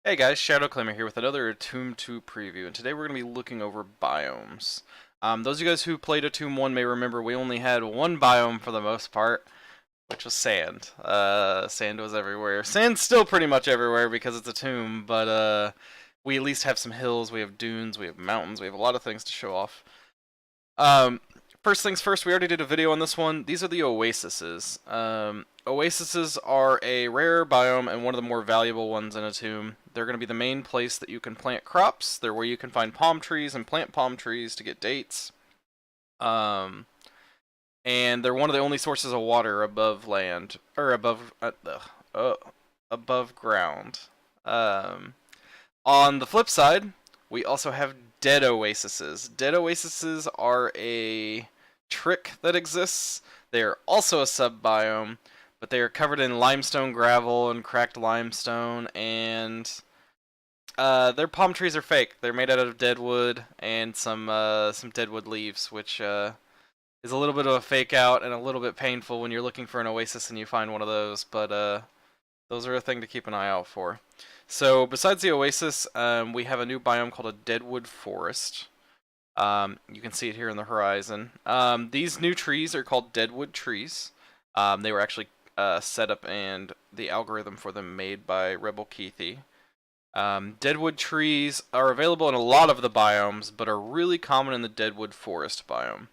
Hey guys, ShadowClaimer here with another Atum 2 preview, and today we're going to be looking over biomes. Those of you guys who played Atum 1 may remember we only had one biome for the most part, which was sand. Sand was everywhere. Sand's still pretty much everywhere because it's Atum, but we at least have some hills, we have dunes, we have mountains, we have a lot of things to show off. Um, First things first, we already did a video on this one. These are the Oasis'S. Oasis'S are a rare biome and one of the more valuable ones in Atum. They're going to be the main place that you can plant crops. They're where you can find palm trees and plant palm trees to get dates. And they're one of the only sources of water above land, or above ground. On the flip side, we also have dead oases. Dead oases are a trick that exists. They are also a sub-biome, but they are covered in limestone gravel and cracked limestone, and their palm trees are fake. They're made out of deadwood and some deadwood leaves, which is a little bit of a fake out and a little bit painful when you're looking for an oasis and you find one of those, but those are a thing to keep an eye out for. So besides the oasis, we have a new biome called a Deadwood Forest. You can see it here in the horizon. These new trees are called Deadwood Trees. They were actually set up and the algorithm for them made by Rebel Keithy. Deadwood trees are available in a lot of the biomes, but are really common in the Deadwood Forest biome.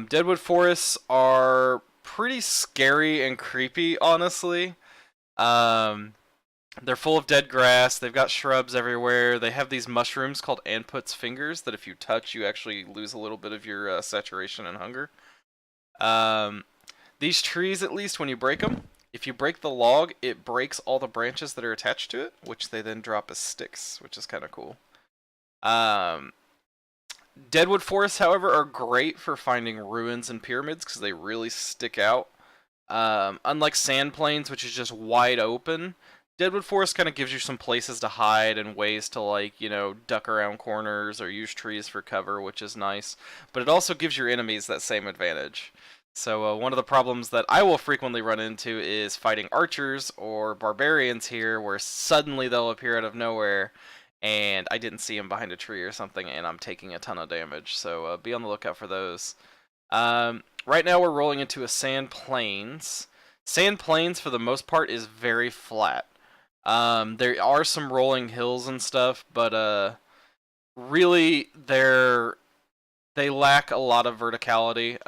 Deadwood forests are pretty scary and creepy, honestly. They're full of dead grass, they've got shrubs everywhere, they have these mushrooms called Anput's fingers that if you touch you actually lose a little bit of your saturation and hunger. These trees, at least when you break them, if you break the log, it breaks all the branches that are attached to it, which they then drop as sticks, which is kind of cool. Deadwood forests, however, are great for finding ruins and pyramids because they really stick out. Unlike sand plains, which is just wide open, Deadwood Forest kind of gives you some places to hide and ways to, like, you know, duck around corners or use trees for cover, which is nice. But it also gives your enemies that same advantage. So one of the problems that I will frequently run into is fighting archers or barbarians here, where suddenly they'll appear out of nowhere, and I didn't see them behind a tree or something, and I'm taking a ton of damage. So be on the lookout for those. Right now we're rolling into a sand plains. Sand plains, for the most part, is very flat. There are some rolling hills and stuff, but really they lack a lot of verticality.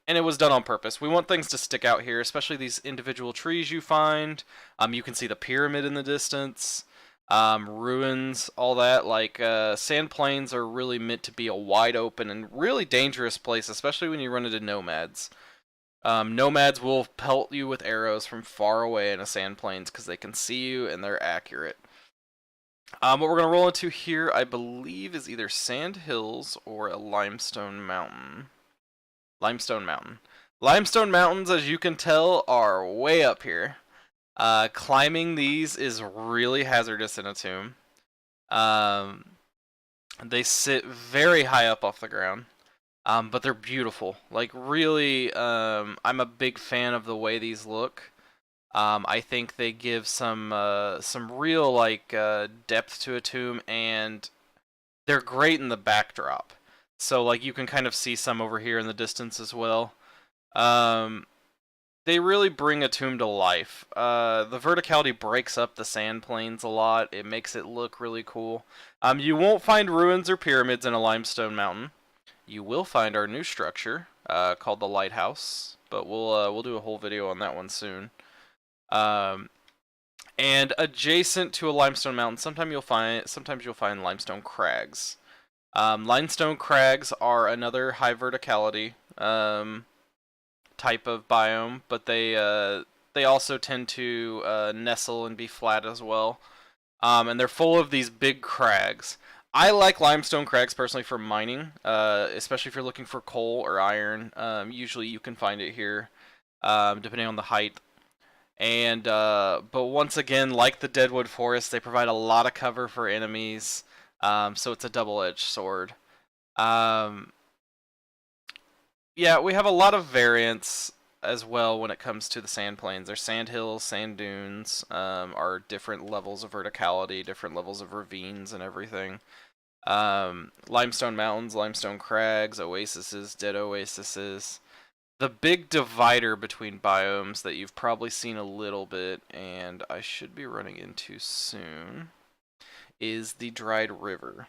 And it was done on purpose. We want things to stick out here, especially these individual trees you find. You can see the pyramid in the distance, ruins, all that. Like sand plains are really meant to be a wide open and really dangerous place, especially when you run into nomads. Nomads will pelt you with arrows from far away in a sand plains because they can see you and they're accurate. What we're going to roll into here, I believe, is either sand hills or a limestone mountain. Limestone mountain. Limestone mountains, as you can tell, are way up here. Climbing these is really hazardous in Atum. They sit very high up off the ground. But they're beautiful. Like, really, I'm a big fan of the way these look. I think they give some real, like, depth to Atum, and they're great in the backdrop. So, like, you can kind of see some over here in the distance as well. They really bring Atum to life. The verticality breaks up the sand plains a lot. It makes it look really cool. You won't find ruins or pyramids in a limestone mountain. You will find our new structure called the Lighthouse, but we'll do a whole video on that one soon. And adjacent to a limestone mountain, sometimes you'll find limestone crags. Limestone crags are another high verticality type of biome, but they also tend to nestle and be flat as well. And they're full of these big crags. I like limestone crags personally for mining, especially if you're looking for coal or iron. Usually you can find it here, depending on the height. And but once again, like the Deadwood Forest, they provide a lot of cover for enemies, so it's a double-edged sword. Yeah, we have a lot of variants as well when it comes to the sand plains. There's sand hills, sand dunes, are different levels of verticality, different levels of ravines and everything. Limestone mountains, limestone crags, oases, dead oases. The big divider between biomes that you've probably seen a little bit, and I should be running into soon, is the dried river.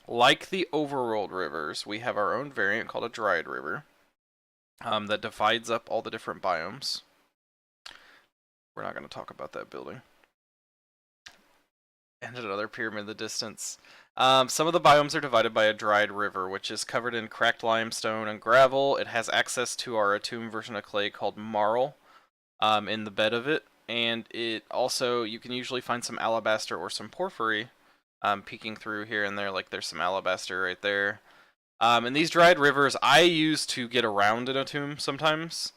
Like the overworld rivers, we have our own variant called a dried river that divides up all the different biomes. We're not going to talk about that building. And another pyramid in the distance. Some of the biomes are divided by a dried river, which is covered in cracked limestone and gravel. It has access to our Atum version of clay called marl in the bed of it. And it also, you can usually find some alabaster or some porphyry peeking through here and there, like there's some alabaster right there. And these dried rivers I use to get around in Atum sometimes,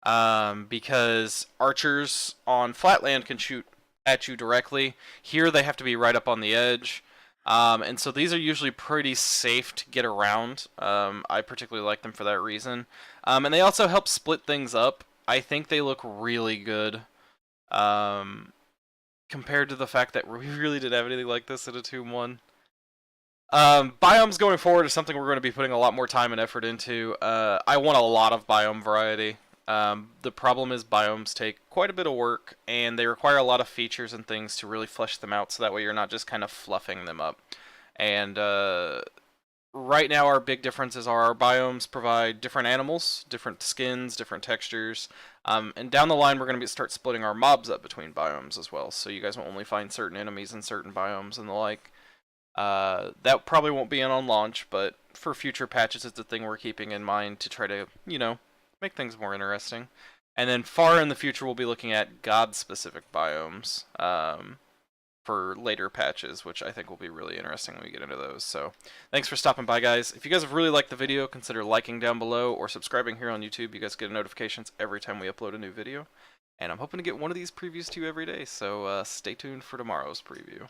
because archers on flatland can shoot at you directly. Here they have to be right up on the edge. And so these are usually pretty safe to get around. I particularly like them for that reason. And they also help split things up. I think they look really good. Compared to the fact that we really didn't have anything like this in Atum 1. Biomes going forward is something we're going to be putting a lot more time and effort into. I want a lot of biome variety. The problem is biomes take quite a bit of work, and they require a lot of features and things to really flesh them out, so that way you're not just kind of fluffing them up. And right now our big differences are our biomes provide different animals, different skins, different textures, and down the line we're going to start splitting our mobs up between biomes as well, so you guys will only find certain enemies in certain biomes and the like. That probably won't be in on launch, but for future patches it's a thing we're keeping in mind to try to, you know, make things more interesting. And then far in the future we'll be looking at god-specific biomes for later patches, which I think will be really interesting when we get into those. So thanks for stopping by, guys. If you guys have really liked the video, consider liking down below or subscribing here on YouTube. You guys get notifications every time we upload a new video. And I'm hoping to get one of these previews to you every day, so stay tuned for tomorrow's preview.